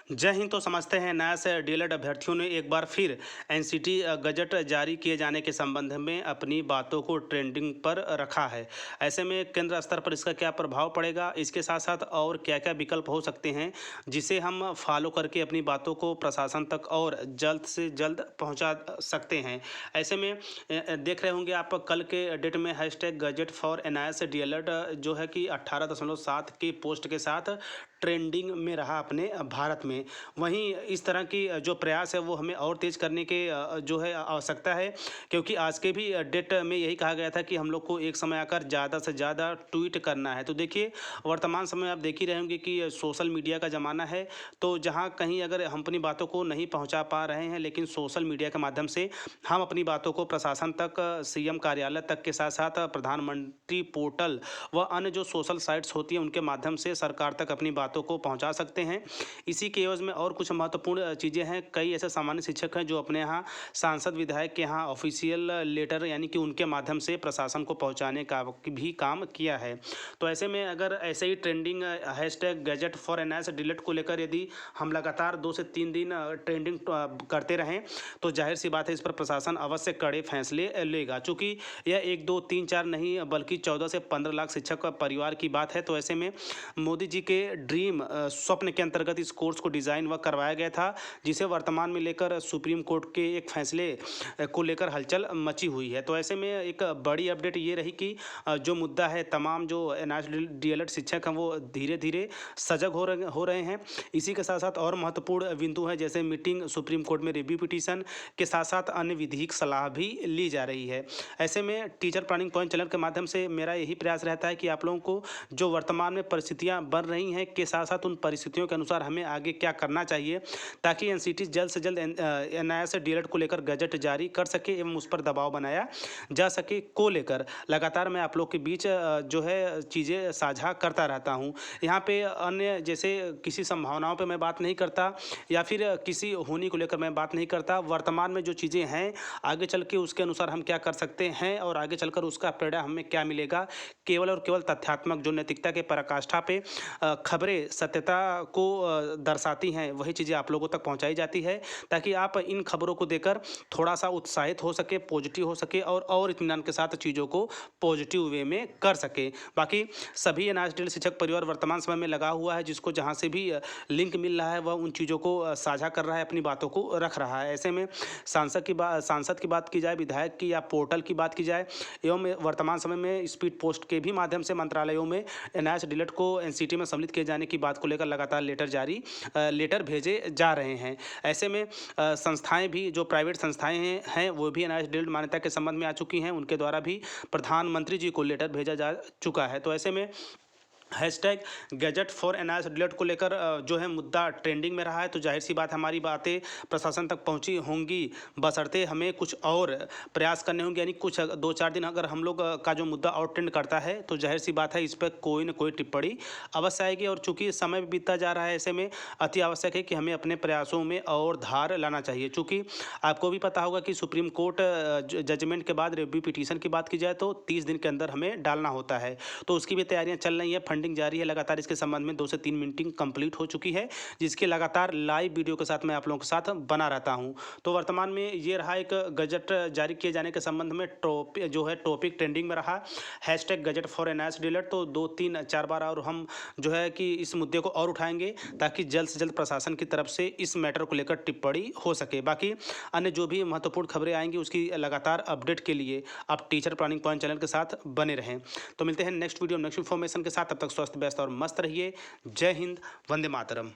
जय हिंद। तो समझते हैं नया से डीएलएड अभ्यर्थियों ने एक बार फिर एनसीटी गजट जारी किए जाने के संबंध में अपनी बातों को ट्रेंडिंग पर रखा है। ऐसे में केंद्र स्तर पर इसका क्या प्रभाव पड़ेगा, इसके साथ साथ और क्या क्या विकल्प हो सकते हैं जिसे हम फॉलो करके अपनी बातों को प्रशासन तक और जल्द से जल्द पहुंचा सकते हैं। ऐसे में देख रहे होंगे आप कल के डेट में hashtag gazette for NIS DElEd जो है कि 18.7 की पोस्ट के साथ ट्रेंडिंग में रहा अपने भारत में। वहीं इस तरह की जो प्रयास है वो हमें और तेज़ करने के जो है आवश्यकता है, क्योंकि आज के भी डेट में यही कहा गया था कि हम लोग को एक समय आकर ज़्यादा से ज़्यादा ट्वीट करना है। तो देखिए, वर्तमान समय आप देख ही रहे होंगे कि सोशल मीडिया का ज़माना है। तो जहाँ कहीं अगर हम अपनी बातों को नहीं पहुँचा पा रहे हैं, लेकिन सोशल मीडिया के माध्यम से हम अपनी बातों को प्रशासन तक, सीएम कार्यालय तक के साथ साथ प्रधानमंत्री पोर्टल व अन्य जो सोशल साइट्स होती हैं उनके माध्यम से सरकार तक अपनी बातों को पहुंचा सकते हैं। इसी के एवज में और कुछ महत्वपूर्ण चीज़ें हैं। कई ऐसे सामान्य शिक्षक हैं जो अपने यहाँ सांसद विधायक के यहाँ ऑफिशियल लेटर यानी कि उनके माध्यम से प्रशासन को पहुंचाने का भी काम किया है। तो ऐसे में अगर ऐसे ही trending hashtag gadget for NIS DElEd को लेकर यदि हम लगातार 2 से 3 दिन ट्रेंडिंग करते रहें तो जाहिर सी बात है इस पर प्रशासन अवश्य कड़े फैसले लेगा। चूँकि यह 1, 2, 3, 4 नहीं बल्कि 14 से 15 लाख शिक्षक परिवार की बात है। तो ऐसे में मोदी जी के ड्रीम स्वप्न के अंतर्गत इस कोर्स को डिज़ाइन व करवाया गया था, जिसे वर्तमान में लेकर सुप्रीम कोर्ट के एक फैसले को लेकर हलचल मची हुई है। तो ऐसे में एक बड़ी अपडेट ये रही कि जो मुद्दा है, तमाम जो एनआईएस डीएलएड शिक्षक हैं वो धीरे धीरे सजग हो रहे हैं। इसी के साथ साथ और महत्वपूर्ण बिंदु है, जैसे मीटिंग, सुप्रीम कोर्ट में रिव्यू पिटीशन के साथ साथ अन्य विधिक सलाह भी ली जा रही है। ऐसे में टीचर प्लानिंग पॉइंट चैनल के माध्यम से मेरा यही प्रयास रहता है कि आप लोगों को जो वर्तमान में परिस्थितियां बन रही हैं के साथ साथ उन परिस्थितियों के अनुसार हमें आगे क्या करना चाहिए, ताकि एनसीटी जल्द से जल्द एनआईएस डीएलएड को लेकर गजट जारी कर सके एवं उस पर दबाव बनाया जा सके को लेकर लगातार मैं आप लोग के बीच जो है चीज़ें साझा करता रहता हूँ। यहाँ पे अन्य जैसे किसी संभावनाओं पे मैं बात नहीं करता या फिर किसी होनी को लेकर मैं बात नहीं करता। वर्तमान में जो चीज़ें हैं आगे चल के उसके अनुसार हम क्या कर सकते हैं और आगे चलकर उसका परिणाम हमें क्या मिलेगा, केवल और केवल तथ्यात्मक जो नैतिकता के पराकाष्ठा पे खबरें सत्यता को दर्शाती हैं वही चीज़ें आप लोगों तक पहुंचाई जाती है, ताकि आप इन खबरों को देकर थोड़ा सा उत्साहित हो सके, पॉजिटिव हो सके और इत्मीनान के साथ चीज़ों को पॉजिटिव वे में कर सके। बाकी सभी एनआईएस डीएलएड शिक्षक परिवार वर्तमान समय में लगा हुआ है, जिसको जहाँ से भी लिंक मिल रहा है वह उन चीज़ों को साझा कर रहा है, अपनी बातों को रख रहा है। ऐसे में सांसद की बात की जाए, विधायक की या पोर्टल की बात की जाए, एवं वर्तमान समय में स्पीड पोस्ट के भी माध्यम से मंत्रालयों में एनआईएस डीएलएड को एनसीटी में सम्मिलित किए जाने की बात को लेकर लगातार लेटर भेजे जा रहे हैं। ऐसे में संस्थाएं भी, जो प्राइवेट संस्थाएं हैं वो भी एनआईएस डीएलएड मान्यता के संबंध में आ चुकी हैं, उनके द्वारा भी प्रधानमंत्री जी को लेटर भेजा जा चुका है। तो ऐसे में hashtag gadget for NIS DElEd को लेकर जो है मुद्दा ट्रेंडिंग में रहा है। तो जाहिर सी बात हमारी बातें प्रशासन तक पहुंची होंगी, बशर्ते हमें कुछ और प्रयास करने होंगे। यानी कुछ 2-4 दिन अगर हम लोग का जो मुद्दा और ट्रेंड करता है तो जाहिर सी बात है इस पर कोई न कोई टिप्पणी अवश्य आएगी। और चूँकि समय भी बीतता जा रहा है, ऐसे में अति आवश्यक है कि हमें अपने प्रयासों में और धार लाना चाहिए। चूँकि आपको भी पता होगा कि सुप्रीम कोर्ट जजमेंट के बाद रिव्यू पिटीशन की बात की जाए तो 30 दिन के अंदर हमें डालना होता है। तो उसकी भी तैयारियाँ चल रही हैं, फंडिंग जारी है लगातार। इसके संबंध में 2 से 3 मीटिंग कंप्लीट हो चुकी है, जिसके लगातार लाइव वीडियो के साथ मैं आप लोगों के साथ बना रहता हूं। तो वर्तमान में ये रहा एक गजट जारी किए जाने के संबंध में टॉपिक ट्रेंडिंग में रहा, hashtag gazette for NIS DElEd. तो 2, 3, 4 बार और हम जो है कि इस मुद्दे को और उठाएंगे, ताकि जल्द से जल्द प्रशासन की तरफ से इस मैटर को लेकर टिप्पणी हो सके। बाकी अन्य जो भी महत्वपूर्ण खबरें आएंगी उसकी लगातार अपडेट के लिए आप टीचर प्लानिंग पॉइंट चैनल के साथ बने रहें। तो मिलते हैं नेक्स्ट वीडियो नेक्स्ट इन्फॉर्मेशन के साथ। तब तक स्वस्थ, व्यस्त और मस्त रहिए। जय हिंद, वंदे मातरम।